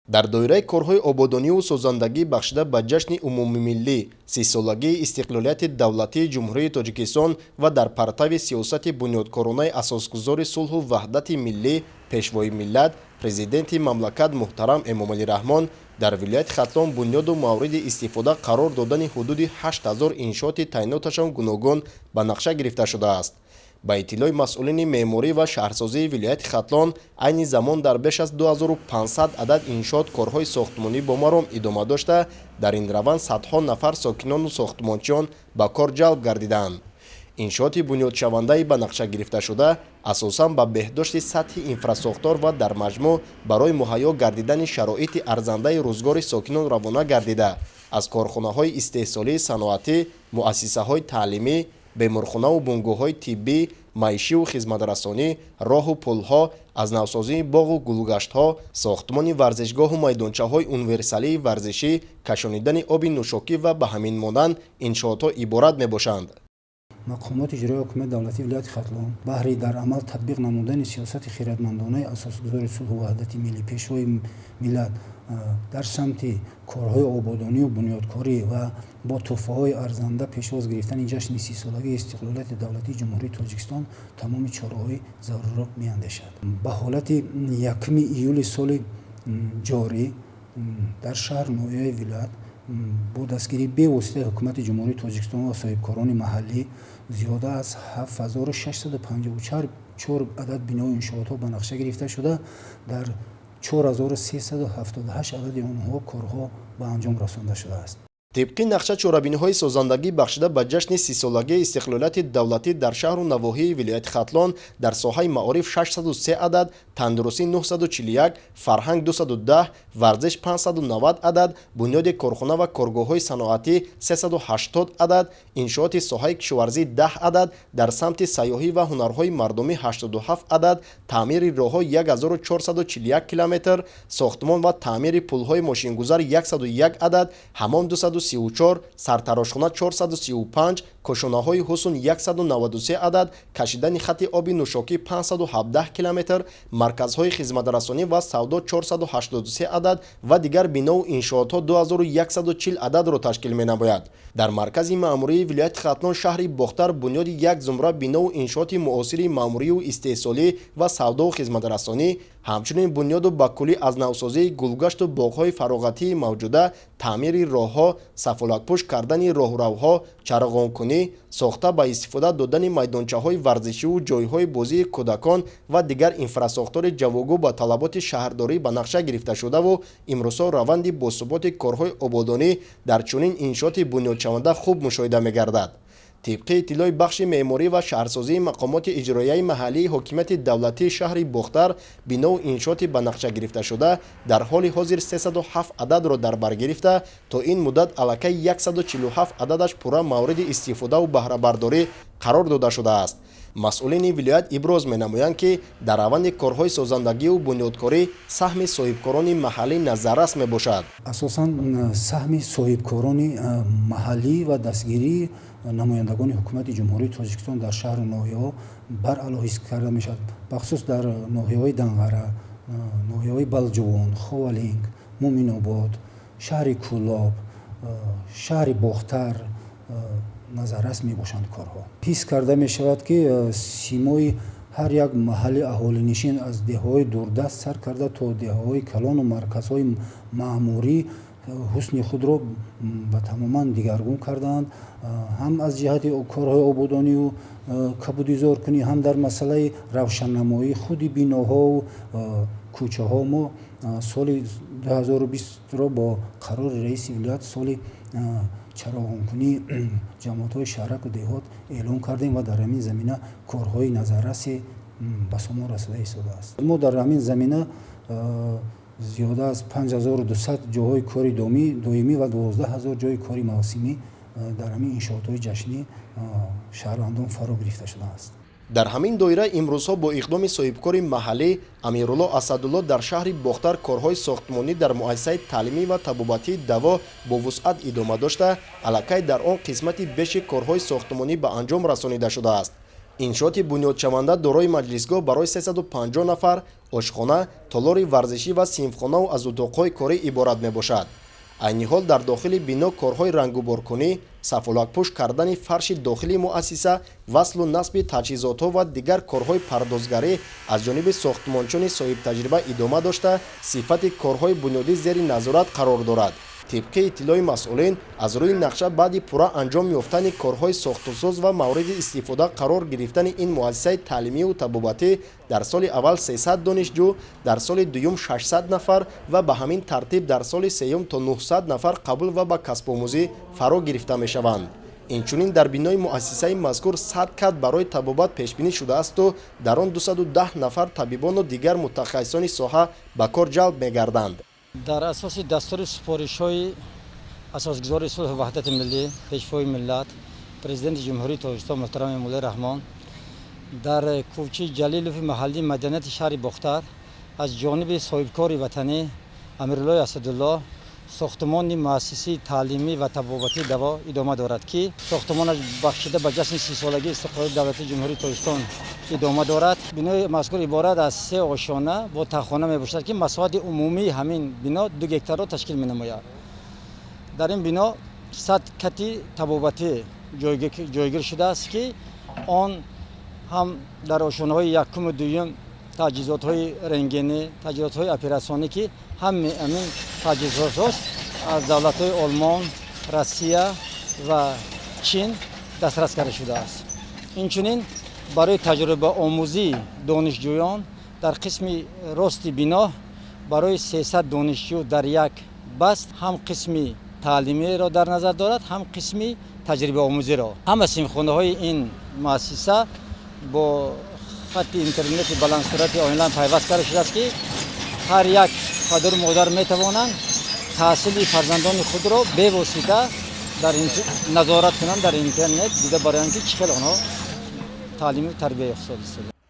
дар доираи корҳои ободониву созандагӣ бахшида ба ҷашни умумимиллӣ сисолагии истиқлолияти давлатии ҷумҳурии Тоҷикистон ва дар партави сиёсати бунёдкоронаи асосгузори сулҳу ваҳдати миллӣ пешвои миллат президенти мамлакат муҳтарам Эмомалӣ Раҳмон дар вилояти Хатлон бунёду мавриди истифода қарор додани ҳудуди 8000 иншооти таъйиноташон гуногун ба нақша гирифта шудааст. ба иттилои масъулини меъморӣ ва шаҳрсозии вилояти Хатлон айни замон дар беш аз 2500 адад иншоот корҳои сохтмонӣ бо маром идома дошта, дар ин раванд садҳо нафар сокинону сохтмончиён ба кор ҷалб гардиданд. иншооти бунёдшавандаи ба нақша гирифташуда асосан ба беҳдошти сатҳи инфрасохтор ва дар маҷмӯъ барои муҳайё гардидани шароити арзандаи рӯзгори сокинон равона гардида, аз корхонаҳои истеҳсолии саноатӣ, муассисаҳои таълимӣ, беморхонаву бунгоҳҳои тиббӣ, маишиву хизматрасонӣ, роҳу пулҳо, аз навсозии боғу гулгаштҳо, сохтмони варзишгоҳу майдончаҳои универсалии варзишӣ, кашонидани оби нӯшокӣ ва ба ҳамин монанд иншоотҳо иборат мебошанд. мақомоти иҷроии ҳукумати давлатии вилояти Хатлон баҳри дар амал татбиқ намудани сиёсати хиратмандонаи асосгузори сулҳу ваҳдати миллӣ пешвои миллат дар самти корҳои ободониву бунёдкорӣ ва бо тӯҳфаҳои арзанда пешвоз гирифтани ҷашни сисолагии истиқлолияти давлатии ҷумҳурии Тоҷикистон тамоми чораҳои заруриро меандешад. Ба ҳолати 1 июли соли ҷорӣ дар шаҳр ноҳияи вилоят бо дастгирии бевоситаи ҳукумати ҷумҳурии Тоҷикистон ва соҳибкорони маҳаллӣ зиёда аз 7654 адад бинои иншоотҳо ба нақша гирифта шуда, дар 4378 адади онҳо корҳо ба анҷом расонда шудааст. тибқи нақша чорабиниҳои созандагӣ бахшида ба ҷашни сисолагии истиқлолияти давлатӣ дар шаҳру навоҳии вилояти Хатлон дар соҳаи маориф 603 адад, тандурустӣ 941, фарҳанг 210, варзиш 590 адад, бунёди корхона ва коргоҳҳои саноатӣ 380 адад, иншооти соҳаи кишоварзӣ 10 адад, дар самти сайёҳӣ ва ҳунарҳои мардумӣ 87 адад, таъмири роҳҳо 1441 километр, сохтмон ва таъмири пулҳои мошингузар 101 адад, ҳамом 234, сартарошхона 435, кушонаҳои ҳусн 193 адад, кашидани хати оби нӯшокӣ 517 километр, марказҳои хизматрасонӣ ва савдо 483 адад ва дигар бинову иншоотҳо 2140 ададро ташкил менамояд. дар маркази маъмурии вилояти Хатлон шаҳри Бохтар бунёди як зумра бинову иншооти муосири маъмурию истеҳсолӣ ва савдову хизматрасонӣ, ҳамчунин бунёду ба куллӣ аз навсозии гулгашту боғҳои фароғатии мавҷуда, таъмири роҳҳо, сафолакпӯш кардани роҳравҳо, чарғонкунӣ, сохта ба истифода додани майдончаҳои варзишиву ҷойҳои бозии кӯдакон ва дигар инфрасохтори ҷавобгӯ ба талаботи шаҳрдорӣ ба нақша гирифта шудаву имрӯзҳо раванди босуботи корҳои ободонӣ дар чунин иншооти бунёдшаванда хуб мушоҳида мегардад. тибқи иттилои бахши меъморӣ ва шаҳрсозии мақомоти иҷроияи маҳаллии ҳокимияти давлатии шаҳри Бохтар биноу иншооти ба нақша гирифташуда дар ҳоли ҳозир 307 ададро дар бар гирифта, то ин муддат аллакай 147 ададаш пурра мавриди истифодаву баҳрабардорӣ қарор дода шудааст. масъулини вилоят иброз менамоянд ки дар раванди корҳои созандагиву бунёдкорӣ саҳми соҳибкорони маҳаллӣ назаррас мебошад. асосан саҳми соҳибкорони маҳаллӣ ва дастгирии намояндагони ҳукумати ҷумҳурии Тоҷикистон дар шаҳру ноҳияҳо баръалоҳис карда мешавад. бахусус дар ноҳияҳои Данғара, ноҳияҳои Балҷувон, Ховалинг, Муминобод, шаҳри Кӯлоб, шаҳри Бохтар назаррас мебошанд. корҳо ҳис карда мешавад ки симои ҳар як маҳалли аҳолинишин аз деҳаҳои дурдаст сар карда то деҳаҳои калону марказҳои маъмурӣ ҳусни худро ба тамоман дигаргун кардаанд. ҳам аз ҷиҳати корҳои ободониву кабудизоркунӣ, ҳам дар масъалаи равшаннамоӣ худи биноҳову кӯчаҳо мо соли 2020ро бо қарори раиси вилоят соли чароғонкунии ҷамоатҳои шаҳраку деҳот эълон кардем ва дар ҳамин замина корҳои назаррасе ба сомон расода истодааст. мо дар ҳамин замина зиёда аз 5200 ҷойҳои кори доимӣ ва 12000 ҷойи кори мавсимӣ дар ҳамин иншоотҳои ҷашнӣ шаҳрвандон фаро гирифта шудааст. дар ҳамин доира имрӯзҳо бо иқдоми соҳибкори маҳаллӣ Амирулло Асадулло дар шаҳри Бохтар корҳои сохтмонӣ дар муассисаи таълимӣ ва табобатии Даво бо вусъат идома дошта, аллакай дар он қисмати беши корҳои сохтмонӣ ба анҷом расонида шудааст. иншооти бунёдшаванда дорои маҷлисгоҳ барои 350 нафар, ошхона, толори варзишӣ ва синфхонаву аз утоқҳои корӣ иборат мебошад. айни ҳол дар дохили бино корҳои рангуборкунӣ, сафолакпӯш кардани фарши дохили муассиса, васлу насби таҷҳизотҳо ва дигар корҳои пардозгарӣ аз ҷониби сохтмончони соҳибтаҷриба идома дошта, сифати корҳои бунёдӣ зери назорат қарор дорад. тибқи иттилои масъулин, аз рӯи нақша баъди пурра анҷом ёфтани корҳои сохтусоз ва мавриди истифода қарор гирифтани ин муассисаи таълимию табобатӣ дар соли аввал 300 донишҷӯ, дар соли дуюм 600 нафар ва ба ҳамин тартиб дар соли сеюм то 900 нафар қабул ва ба касбомӯзӣ фаро гирифта мешаванд. инчунин дар бинои муассисаи мазкур 100 кат барои табобат пешбинӣ шудаасту дар он 210 нафар табибону дигар мутахассисони соҳа ба кор ҷалб мегарданд. дар асоси дастури супоришҳои асосгузори сулҳу ваҳдати миллӣ, пешвои миллат, президенти ҷумҳурии Тоҷикистон муҳтарами Муллаи Раҳмон дар кӯчаи Ҷалилови маҳаллии маданияти шаҳри Бохтар аз ҷониби соҳибкори ватанӣ Амируллои Асадулло сохтмони муассисаи таълимӣ ва табобатии даво идома дорад, ки сохтмонаш бахшида ба ҷашни 30-солагии истиқлоли давлати ҷумҳурии Тоҷикистон идома дорад. бинои мазкур иборат аз 3 ошона бо таххона мебошад, ки масоҳати умумии ҳамин бино 2 гектарро ташкил менамояд. дар ин бино 100 кати табобатӣ ҷойгир шудааст, ки он ҳам дар ошонаҳои якуму дуюм таҷҳизотҳои рентгенӣ, таҷҳизотҳои оператсионӣ, ки ҳамин таҷҳизотҳост аз давлатҳои Олмон, Россия ва Чин дастрас карда шудааст. инчунин барои таҷрибаомӯзии донишҷӯён дар қисми рости бино барои 300 донишҷӯ дар як баст ҳам қисми таълимиро дар назар дорад, ҳам қисми таҷрибаомӯзиро. ҳама синфхонаҳои ин муассиса бо хатти интернети баландсурати онлайн пайваст карда шудааст, ки ҳар як падару модар метавонанд таҳсили фарзандони худро бевосита назорат кунанд дар интернет, дида барои он ки чӣ хел онҳо таълиму тарбия ёфта.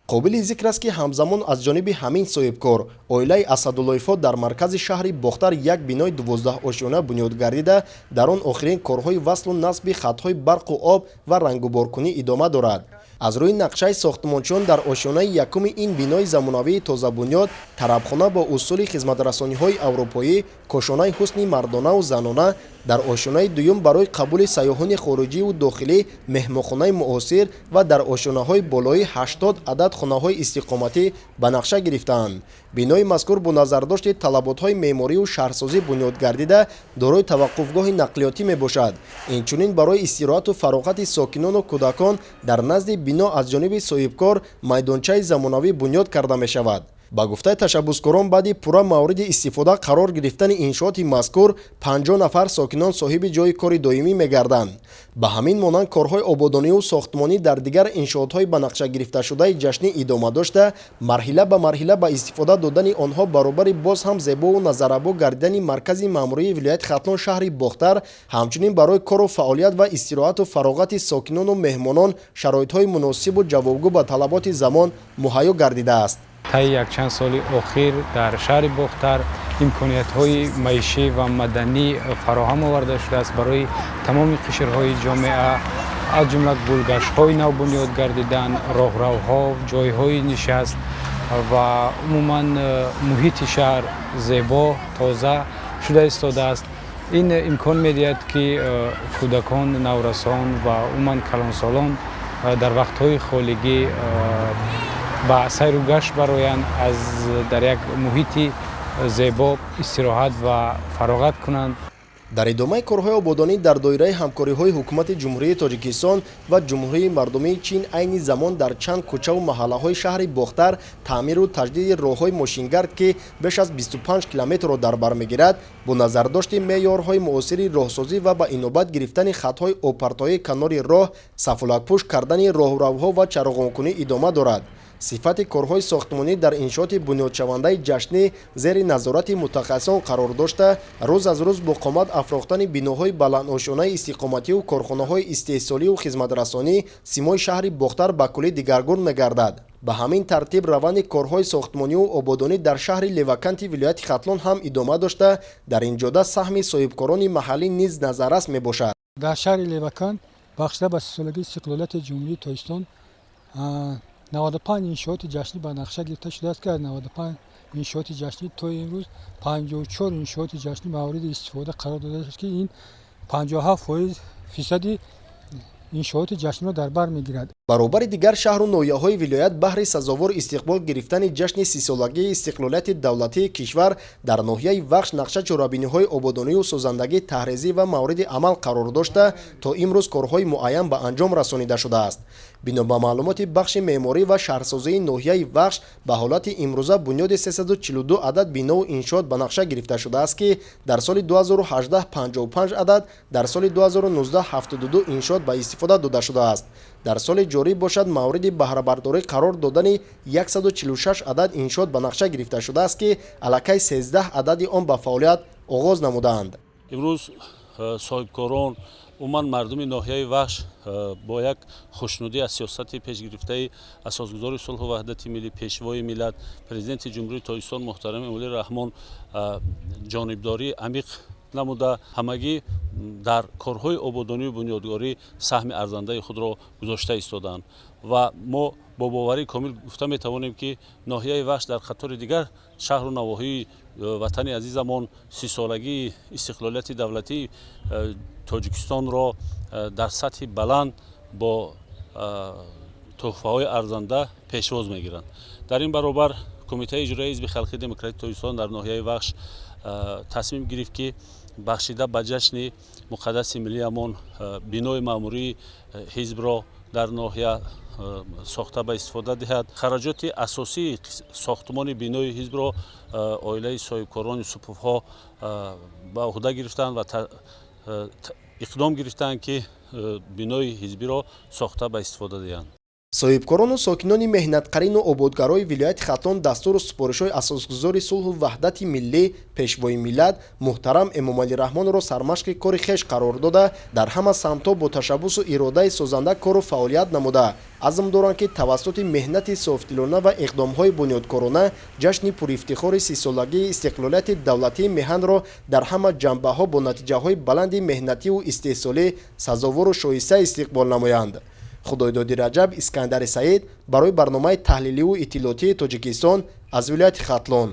қобили зикр аст ки ҳамзамон аз ҷониби ҳамин соҳибкор оилаи Асадуллоевҳо дар маркази шаҳри Бохтар як бинои 12 ошона бунёд гардида, дар он охирин корҳои васлу насби хатҳои барқу об ва рангуборкунӣ идома дорад. аз рӯи нақшаи сохтмончон дар ошонаи якуми ин бинои замонавии тозабунёд тарабхона бо усули хизматрасониҳои аврупоӣ, кошонаи ҳусни мардонаву занона, дар ошонаи дуюм барои қабули сайёҳони хориҷиву дохилӣ меҳмонхонаи муосир ва дар ошонаҳои болои 80 адад хонаҳои истиқоматӣ ба нақша гирифтаанд. бинои мазкур бо назардошти талаботҳои меъморию шаҳрсозӣ бунёд гардида дорои таваққуфгоҳи нақлиётӣ мебошад. инчунин барои истироҳату фароғати сокинону кӯдакон дар назди бино аз ҷониби соҳибкор майдончаи замонавӣ бунёд карда мешавад. ба гуфтаи ташаббускорон баъди пурра мавриди истифода қарор гирифтани иншооти мазкур 50 нафар сокинон соҳиби ҷои кори доимӣ мегарданд. ба ҳамин монанд корҳои ободониву сохтмонӣ дар дигар иншоотҳои ба нақша гирифташудаи ҷашнӣ идома дошта, марҳила ба марҳила ба истифода додани онҳо баробари боз ҳам зебову назарабо гардидани маркази маъмурии вилояти Хатлон шаҳри Бохтар, ҳамчунин барои кору фаъолият ва истироҳату фароғати сокинону меҳмонон шароитҳои муносибу ҷавобгӯ ба талаботи замон муҳайё гардидааст. таи якчанд соли охир дар шаҳри Бохтар имкониятҳои маишӣ ва маданӣ фароҳам оварда шудааст барои тамоми қишрҳои ҷомеа, аз ҷумла гулгаштҳои нав бунёд гардидан, роҳравҳо, ҷойҳои нишаст ва умуман муҳити шаҳр зебо, тоза шуда истодааст. ин имкон медиҳад, ки кӯдакон, наврасон ва умуман калонсолон дар вақтҳои холигӣ ба сайру гашт бароянд, аз дар як муҳити зебо истироҳат ва фароғат кунанд. дар идомаи корҳои ободонӣ дар доираи ҳамкориҳои ҳукумати ҷумҳурии Тоҷикистон ва ҷумҳурии мардумии Чин айни замон дар чанд кӯчаву маҳаллаҳои шаҳри Бохтар таъмиру таҷдиди роҳҳои мошингард, ки беш аз 25 километрро дар бар мегирад, бо назардошти меъёрҳои муосири роҳсозӣ ва ба инобат гирифтани хатҳои обпартоии канори роҳ, сафолакпӯш кардани роҳравҳо ва чароғонкунӣ идома дорад. сифати корҳои сохтмонӣ дар иншооти бунёдшавандаи ҷашнӣ зери назорати мутахассисон қарор дошта, рӯз аз рӯз бо қомат афрохтани биноҳои баландошонаи истиқомативу корхонаҳои истеҳсоливу хизматрасонӣ симои шаҳри Бохтар ба куллӣ дигаргун мегардад. ба ҳамин тартиб раванди корҳои сохтмониву ободонӣ дар шаҳри Леваканти вилояти Хатлон ҳам идома дошта, дар ин ҷода саҳми соҳибкорони маҳаллӣ низ назаррас мебошад. дар шаҳри Левакант бахшида ба 30-солагии истиқлолияти ҷумҳурии Тоҷикистон 95 иншооти ҷашнӣ ба нақша гирифта шудааст ки аз 95 иншооти ҷашнӣ то имрӯз 54 иншооти ҷашнӣ мавриди истифода қарор дода шуд ки ин 57% иншооти ҷашнро дар бар мегирад. баробари дигар шаҳру ноҳияҳои вилоят баҳри сазовор истиқбол гирифтани ҷашни 30-солагии истиқлолияти давлатии кишвар дар ноҳияи вахш нақша чорабиниҳои ободонию созандагӣ таҳризӣ ва мавриди амал қарор дошта то имрӯз корҳои муайян ба анҷом расонида шудааст. бино ба маълумоти бахши меъморӣ ва шаҳрсозии ноҳияи вахш ба ҳолати имрӯза бунёди 342 адад бинову иншоот ба нақша гирифта шудааст ки дар соли 2018 55 адад, дар соли 2019 72 иншоот ба истифода дода шудааст. дар соли ҷорӣ бошад мавриди баҳрабардорӣ қарор додани 146 адад иншоот ба нақша гирифта шудааст ки аллакай 13 адади он ба фаъолият оғоз намуданд. имрӯз соҳибкорон умуман мардуми ноҳияи вахш бо як хушнудӣ аз сиёсати пешгирифтаи асосгузори сулҳу ваҳдати миллӣ пешвои миллат президенти ҷумҳурии тоҷикистон муҳтарами эмомалӣ раҳмон ҷонибдории амиқ намуда ҳамагӣ дар корҳои ободонию бунёдгорӣ саҳми арзандаи худро гузошта истоданд ва мо бо боварии комил гуфта метавонем ки ноҳияи вахш дар қатори дигар шаҳру навоҳии ватани азизамон 30-солагии истиқлолияти давлатии тоҷикистонро дар сатҳи баланд бо тӯҳфаҳои арзанда пешвоз мегиранд. дар ин баробар кумитаи иҷроии ҳизби халқии демократии тоҷикистон дар ноҳияи вахш тасмим гирифт ки бахшида ба ҷашни муқаддаси миллиамон бинои маъмурии ҳизбро дар ноҳия сохта ба истифода диҳад. хараҷоти асосии сохтмони бинои ҳизбро оилаи соҳибкорон юсуповҳо ба уҳда гирифтанд ва иқдом гирифтанд ки бинои ҳизбиро сохта ба истифода диҳанд. соҳибкорону сокинони меҳнатқарину ободгарои вилояти хатлон дастуру супоришҳои асосгузори сулҳу ваҳдати миллӣ пешвои миллат муҳтарам эмомалӣ раҳмонро сармашқи кори хеш қарор дода дар ҳама самтҳо бо ташаббусу иродаи созанда кору фаъолият намуда азм доранд ки тавассути меҳнати софдилона ва иқдомҳои бунёдкорона ҷашни пурифтихори 30-солагии истиқлолияти давлатии меҳанро дар ҳама ҷанбаҳо бо натиҷаҳои баланди меҳнативу истеҳсолӣ сазовору шоиста истиқбол намоянд. худойдоди раҷаб, искандари саид барои барномаи таҳлиливу иттилоотии тоҷикистон аз вилояти хатлон.